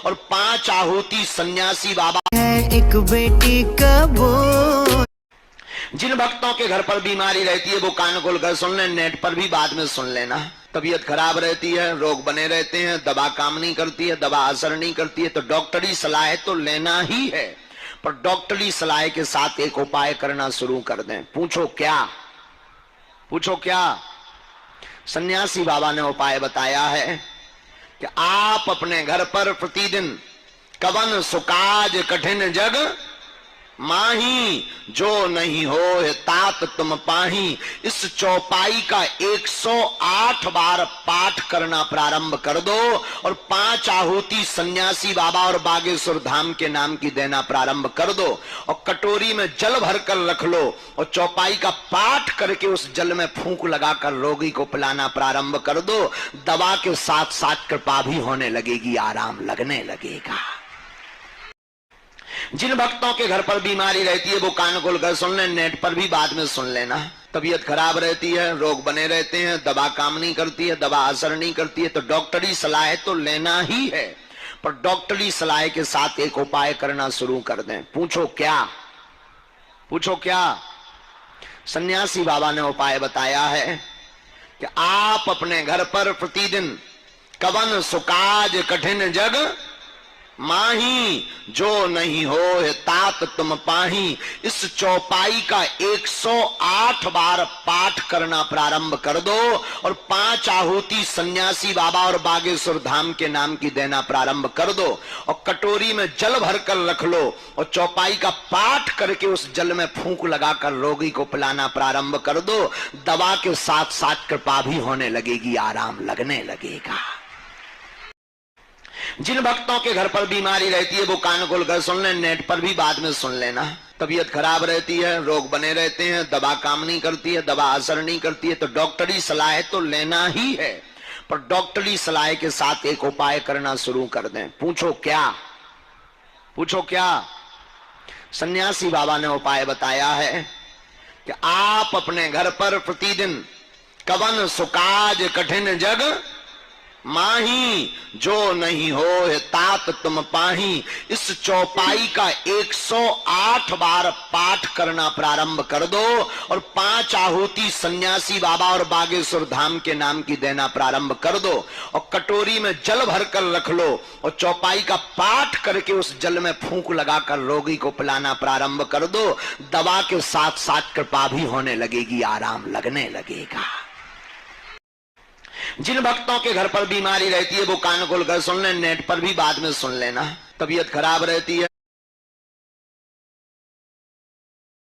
और 5 आहुति सन्यासी बाबा है एक बेटी कबो। जिन भक्तों के घर पर बीमारी रहती है वो कान खोल कर सुन लें, नेट पर भी बाद में सुन लेना। तबीयत खराब रहती है, रोग बने रहते हैं, दवा काम नहीं करती है, दवा असर नहीं करती है, तो डॉक्टरी सलाह तो लेना ही है, पर डॉक्टरी सलाह के साथ एक उपाय करना शुरू कर दें। पूछो क्या? पूछो क्या? सन्यासी बाबा ने उपाय बताया है कि आप अपने घर पर प्रतिदिन कवन सुकाज कठिन जग माही, जो नहीं हो तात तुम पाही, इस चौपाई का 108 बार पाठ करना प्रारंभ कर दो और 5 आहुति सन्यासी बाबा और बागेश्वर धाम के नाम की देना प्रारंभ कर दो और कटोरी में जल भर कर रख लो और चौपाई का पाठ करके उस जल में फूंक लगाकर रोगी को पिलाना प्रारंभ कर दो। दवा के साथ साथ कृपा भी होने लगेगी, आराम लगने लगेगा। जिन भक्तों के घर पर बीमारी रहती है वो कान खोल कर सुन लें, नेट पर भी बाद में सुन लेना। तबीयत खराब रहती है, रोग बने रहते हैं, दवा काम नहीं करती है, दवा असर नहीं करती है, तो डॉक्टरी सलाह तो लेना ही है, पर डॉक्टरी सलाह के साथ एक उपाय करना शुरू कर दें। पूछो क्या? पूछो क्या? सन्यासी बाबा ने उपाय बताया है कि आप अपने घर पर प्रतिदिन कवन सुकाज कठिन जग माही, जो नहीं हो तात तुम पाही, इस चौपाई का 108 बार पाठ करना प्रारंभ कर दो और 5 आहुति सन्यासी बाबा और बागेश्वर धाम के नाम की देना प्रारंभ कर दो और कटोरी में जल भर कर रख लो और चौपाई का पाठ करके उस जल में फूंक लगाकर रोगी को पिलाना प्रारंभ कर दो। दवा के साथ साथ कृपा भी होने लगेगी, आराम लगने लगेगा। जिन भक्तों के घर पर बीमारी रहती है वो कान खोल कर सुन लें, नेट पर भी बाद में सुन लेना। तबीयत खराब रहती है, रोग बने रहते हैं, दवा काम नहीं करती है, दवा असर नहीं करती है, तो डॉक्टरी सलाह तो लेना ही है, पर डॉक्टरी सलाह के साथ एक उपाय करना शुरू कर दें। पूछो क्या? पूछो क्या? सन्यासी बाबा ने उपाय बताया है कि आप अपने घर पर प्रतिदिन कवन सुकाज कठिन जग माही, जो नहीं हो तात तुम पाही, इस चौपाई का 108 बार पाठ करना प्रारंभ कर दो और 5 आहुति सन्यासी बाबा और बागेश्वर धाम के नाम की देना प्रारंभ कर दो और कटोरी में जल भर कर रख लो और चौपाई का पाठ करके उस जल में फूंक लगाकर रोगी को पिलाना प्रारंभ कर दो। दवा के साथ साथ कृपा भी होने लगेगी, आराम लगने लगेगा। जिन भक्तों के घर पर बीमारी रहती है वो कान खोल कर सुन लें, नेट पर भी बाद में सुन लेना। तबीयत खराब रहती है,